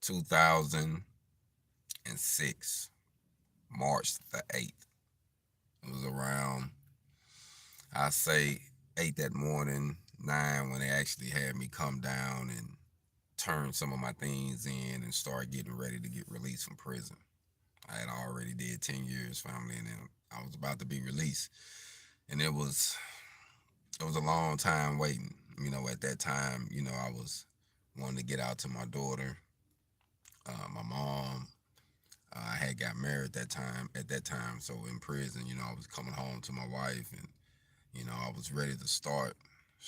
2006, March the 8th. It was around, I say, 8 that morning, 9 when they actually had me come down and turn some of my things in and start getting ready to get released from prison. I had already did 10 years, family, and then I was about to be released. And it was a long time waiting. At that time, I was wanting to get out to my daughter, my mom. I had got married that time. At that time, so in prison, I was coming home to my wife, and I was ready to start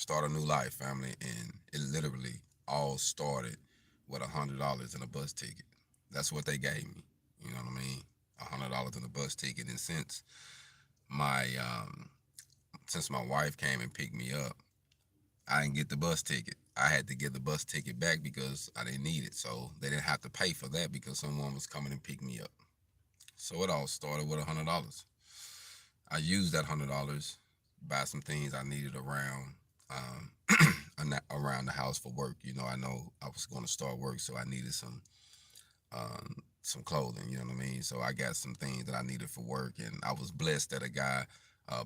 a new life, family. And it literally all started with $100 in a bus ticket. That's what they gave me. You know what I mean? $100 in a bus ticket. And my since my wife came and picked me up, I didn't get the bus ticket. I had to get the bus ticket back because I didn't need it. So they didn't have to pay for that because someone was coming and pick me up. So it all started with $100. I used that $100 buy some things I needed um, around the house for work. I know I was going to start work, so I needed some clothing. You know what I mean? So I got some things that I needed for work, and I was blessed that a guy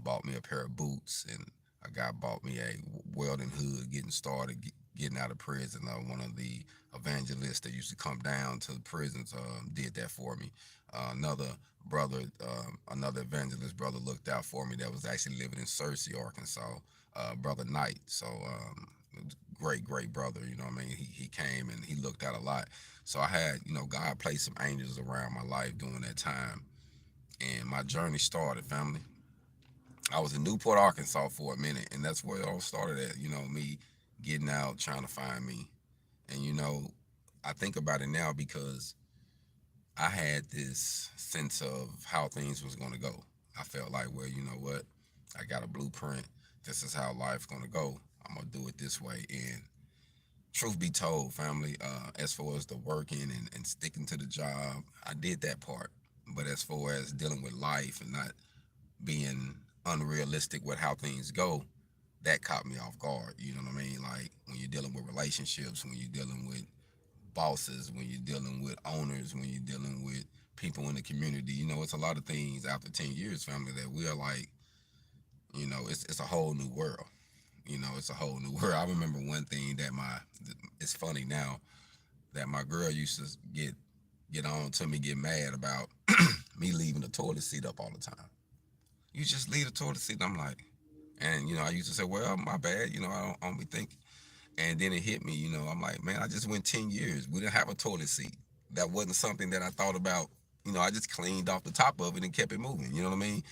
bought me a pair of boots, and a guy bought me a welding hood getting started, getting out of prison. One of the evangelists that used to come down to the prisons did that for me. Another brother, another evangelist brother looked out for me that was actually living in Searcy, Arkansas, Brother Knight. So, great brother, you know what I mean? He came and he looked out a lot. So I had, God placed some angels around my life during that time. And my journey started, family. I was in Newport, Arkansas for a minute, and that's where it all started at, me getting out, trying to find me. And, I think about it now because I had this sense of how things was going to go. I felt like, well, you know what? I got a blueprint. This is how life's going to go. I'm going to do it this way. And truth be told, family, as far as the working and sticking to the job, I did that part. But as far as dealing with life and not being unrealistic with how things go, that caught me off guard. You know what I mean? Like when you're dealing with relationships, when you're dealing with bosses, when you're dealing with owners, when you're dealing with people in the community, it's a lot of things after 10 years, family, that we are like, it's a whole new world. It's a whole new world. I remember one thing that it's funny now that my girl used to get on to me, get mad about me leaving the toilet seat up all the time. You just leave the toilet seat. And I'm like, and I used to say, well, my bad. I don't be thinking. And then it hit me. I'm like, man, I just went 10 years. We didn't have a toilet seat. That wasn't something that I thought about. I just cleaned off the top of it and kept it moving. You know what I mean?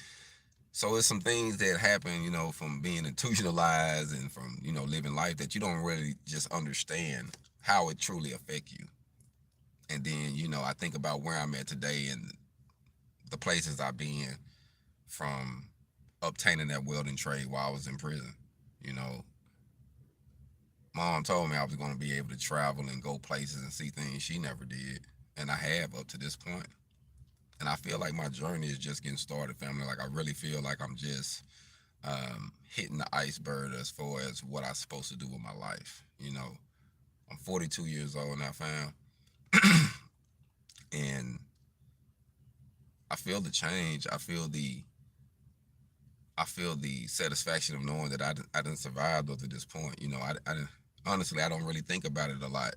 So it's some things that happen, from being institutionalized and from, living life that you don't really just understand how it truly affect you. And then, I think about where I'm at today and the places I've been from obtaining that welding trade while I was in prison. You know, Mom told me I was going to be able to travel and go places and see things she never did, and I have up to this point. And I feel like my journey is just getting started, family. Like I really feel like I'm just hitting the iceberg as far as what I'm supposed to do with my life. I'm 42 years old now, fam, and I feel the change. I feel the satisfaction of knowing that I didn't survive up to this point. I didn't, honestly, I don't really think about it a lot,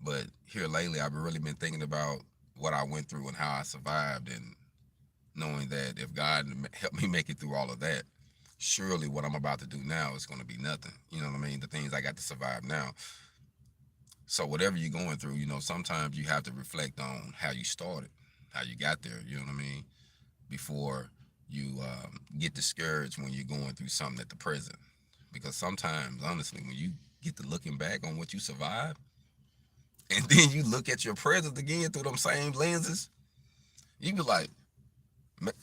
but here lately I've really been thinking about what I went through and how I survived, and knowing that if God helped me make it through all of that, surely what I'm about to do now is going to be nothing. You know what I mean? The things I got to survive now. So whatever you're going through, sometimes you have to reflect on how you started, how you got there. You know what I mean? Before you get discouraged when you're going through something at the present. Because sometimes, honestly, when you get to looking back on what you survived, and then you look at your present again through them same lenses, you be like,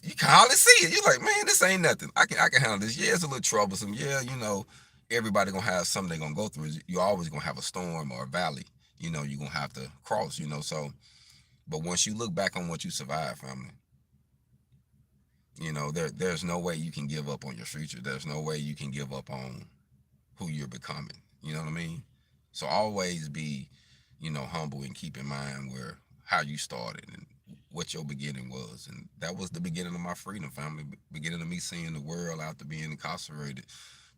you can hardly see it. You're like, man, this ain't nothing. I can handle this. Yeah, it's a little troublesome. Yeah, everybody gonna have something they gonna go through. You always gonna have a storm or a valley. You're gonna have to cross. So, but once you look back on what you survived, family, there's no way you can give up on your future. There's no way you can give up on who you're becoming. You know what I mean? So always be, humble and keep in mind where how you started and what your beginning was. And that was the beginning of my freedom, family. Beginning of me seeing the world after being incarcerated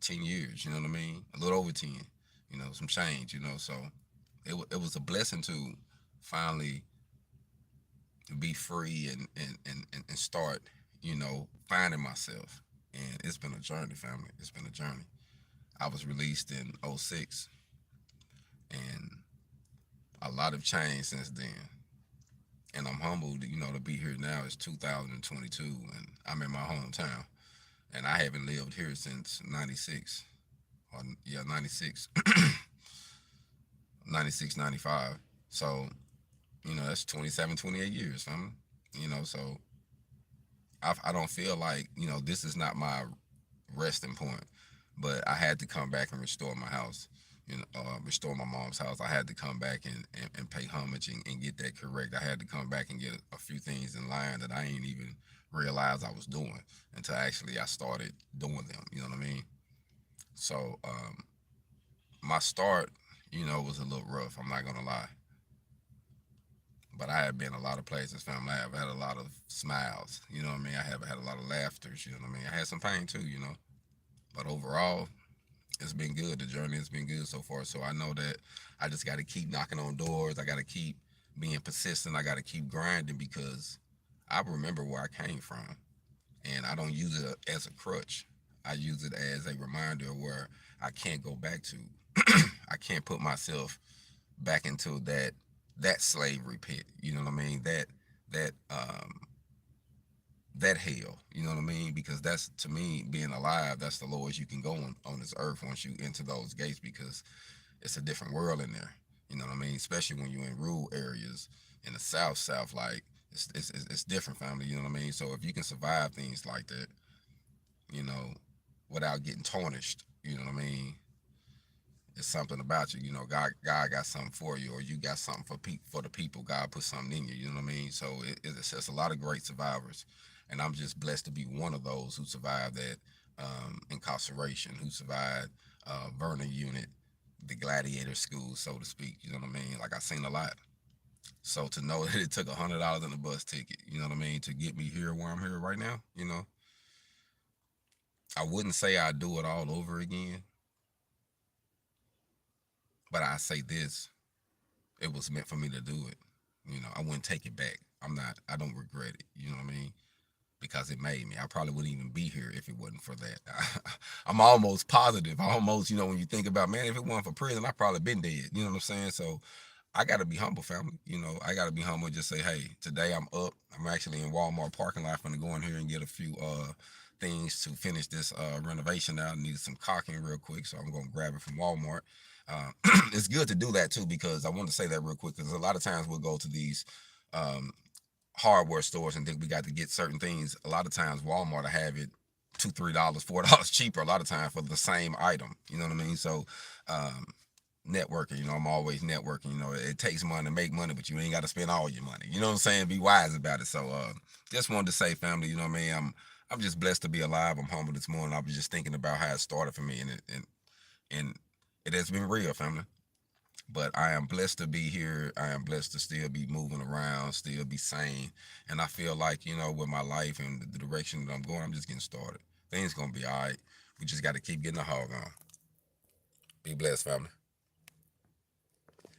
10 years, you know what I mean? A little over 10, some change, So it was a blessing to finally be free and start, finding myself. And it's been a journey, family. It's been a journey. I was released in '06, and a lot have changed since then. And I'm humbled, to be here now. It's 2022, and I'm in my hometown. And I haven't lived here since 96. Or, yeah, 96. 96, 95. So, that's 27, 28 years, family. So I don't feel like, this is not my resting point. But I had to come back and restore my house, restore my mom's house. I had to come back and pay homage and get that correct. I had to come back and get a few things in line that I ain't even realized I was doing until actually I started doing them. You know what I mean? So my start, was a little rough. I'm not gonna lie. But I have been a lot of places, family. I have had a lot of smiles. You know what I mean? I have had a lot of laughters. You know what I mean? I had some pain too. But overall, it's been good. The journey has been good so far. So I know that I just got to keep knocking on doors. I got to keep being persistent. I got to keep grinding because I remember where I came from, and I don't use it as a crutch. I use it as a reminder where I can't go back to. I can't put myself back into that slavery pit. You know what I mean? That hell. You know what I mean? Because that's, to me, being alive, that's the lowest you can go on this earth once you enter those gates, because it's a different world in there. You know what I mean? Especially when you're in rural areas in the South, like it's different, family. You know what I mean? So if you can survive things like that, you know, without getting tarnished, you know what I mean? It's something about you. God got something for you, or you got something for the people. God put something in you. You know what I mean? So it's just a lot of great survivors, and I'm just blessed to be one of those who survived that incarceration, who survived Vernon unit, the gladiator school, so to speak. You know what I mean? Like, I seen a lot. So to know that it took $100 in a bus ticket, you know what I mean, to get me here where I'm here right now, I wouldn't say I'd do it all over again, but I say this: it was meant for me to do it. I wouldn't take it back. I don't regret it. You know what I mean? Because it made me. I probably wouldn't even be here if it wasn't for that. I'm almost positive. Almost, when you think about, man, if it wasn't for prison, I probably been dead. You know what I'm saying? So I got to be humble, family. I got to be humble and just say, hey, today I'm up. I'm actually in Walmart parking lot. I'm going to go in here and get a few things to finish this renovation out. I needed some caulking real quick, so I'm going to grab it from Walmart. Uh, it's good to do that too, because I want to say that real quick, because a lot of times we'll go to these um, hardware stores and think we got to get certain things. A lot of times Walmart will have it $2, $3, $4 cheaper a lot of times for the same item. You know what I mean? So um, networking, I'm always networking. It takes money to make money, but you ain't got to spend all your money. You know what I'm saying? Be wise about it. So just wanted to say, family, you know what I mean? I'm just blessed to be alive. I'm humble this morning. I was just thinking about how it started for me, and it has been real, family. But I am blessed to be here. I am blessed to still be moving around, still be sane. And I feel like, with my life and the direction that I'm going, I'm just getting started. Things gonna be all right. We just got to keep getting the hog on. Be blessed, family.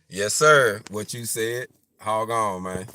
Yes, sir. What you said, hog on, man.